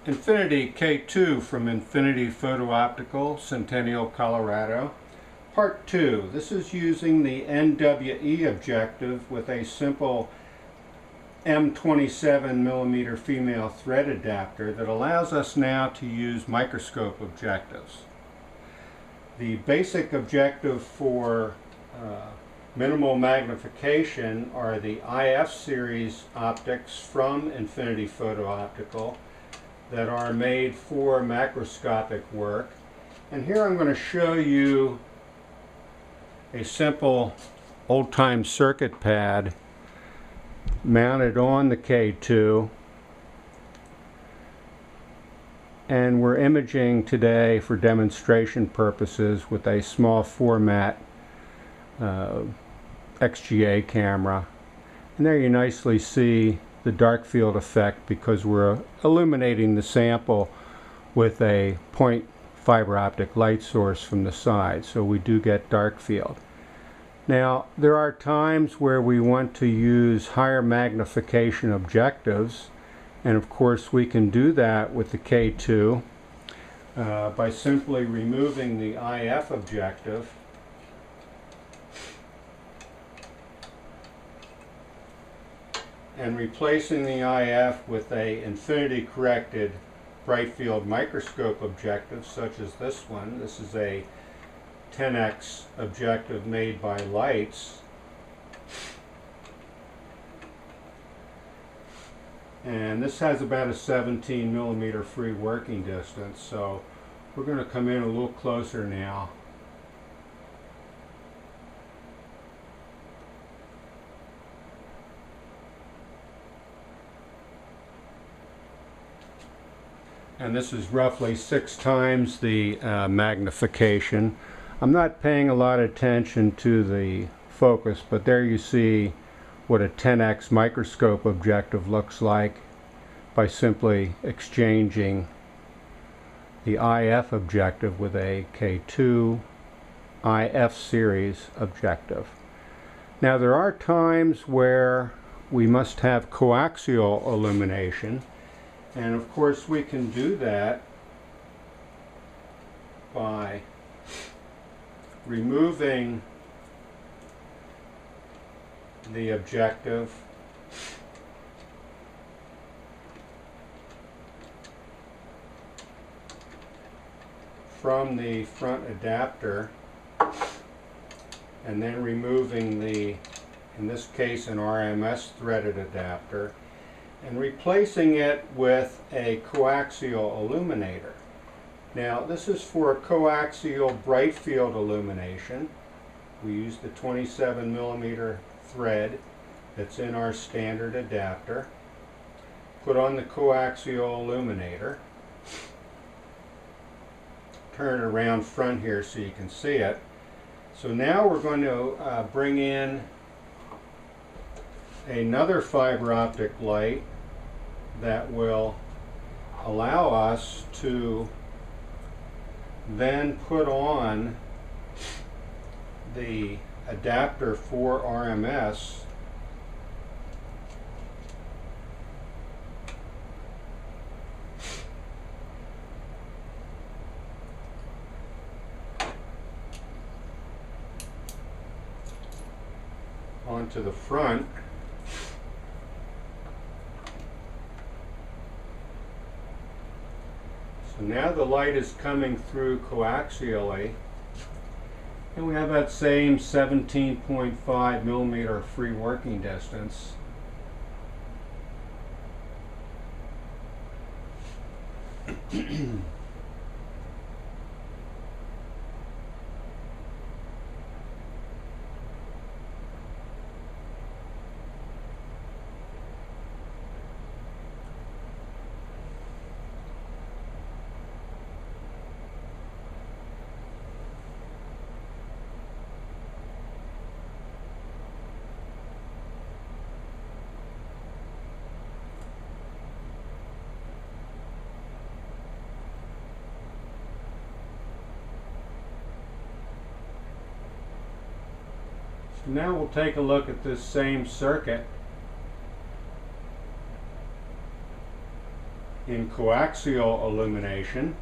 Infinity K2 from Infinity Photo Optical, Centennial, Colorado. Part 2. This is using the NWE Objective with a simple M27mm female thread adapter that allows us now to use microscope objectives. The basic objective for minimal magnification are the IF series optics from Infinity Photo Optical that are made for macroscopic work. And here I'm going to show you a simple old-time circuit pad mounted on the K2, and we're imaging today for demonstration purposes with a small format XGA camera. And there you nicely see the dark field effect because we're illuminating the sample with a point fiber optic light source from the side, so we do get dark field. Now there are times where we want to use higher magnification objectives, and of course we can do that with the K2 by simply removing the IF objective and replacing the IF with a infinity corrected bright field microscope objective such as this one. This is a 10x objective made by Lights, and this has about a 17mm free working distance, so we're going to come in a little closer now. And this is roughly 6 times the magnification. I'm not paying a lot of attention to the focus, but there you see what a 10x microscope objective looks like by simply exchanging the IF objective with a K2 IF series objective. Now there are times where we must have coaxial illumination, and of course we can do that by removing the objective from the front adapter and then removing the, in this case, an RMS threaded adapter, and replacing it with a coaxial illuminator. Now this is for coaxial bright field illumination. We use the 27mm thread that's in our standard adapter. Put on the coaxial illuminator. Turn it around front here so you can see it. So now we're going to bring in another fiber optic light that will allow us to then put on the adapter for RMS onto the front. So now the light is coming through coaxially, and we have that same 17.5mm free working distance. So now we'll take a look at this same circuit In coaxial illumination,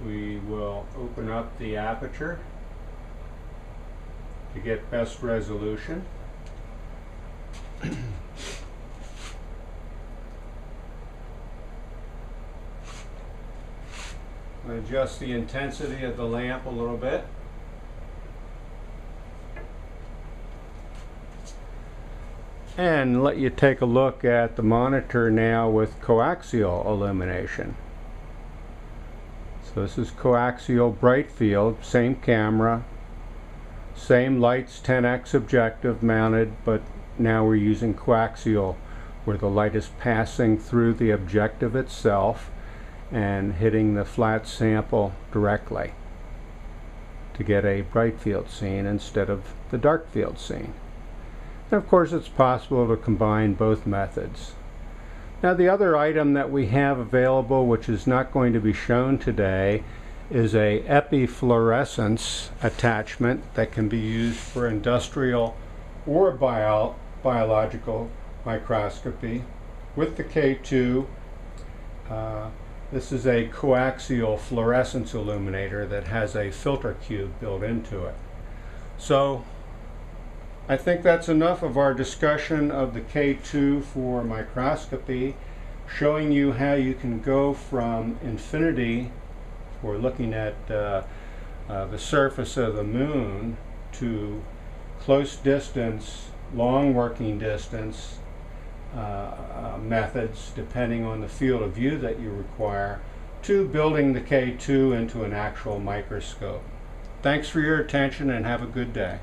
we will open up the aperture to get best resolution. Adjust the intensity of the lamp a little bit. And let you take a look at the monitor now with coaxial illumination. So this is coaxial bright field, same camera, same lights, 10x objective mounted, but now we're using coaxial where the light is passing through the objective itself and hitting the flat sample directly to get a bright field scene instead of the dark field scene. And of course it's possible to combine both methods. Now the other item that we have available, which is not going to be shown today, is a epifluorescence attachment that can be used for industrial or biological microscopy with the K2. This is a coaxial fluorescence illuminator that has a filter cube built into it. So I think that's enough of our discussion of the K2 for microscopy, showing you how you can go from infinity, for looking at the surface of the moon, to close distance, long working distance methods, depending on the field of view that you require, to building the K2 into an actual microscope. Thanks for your attention and have a good day.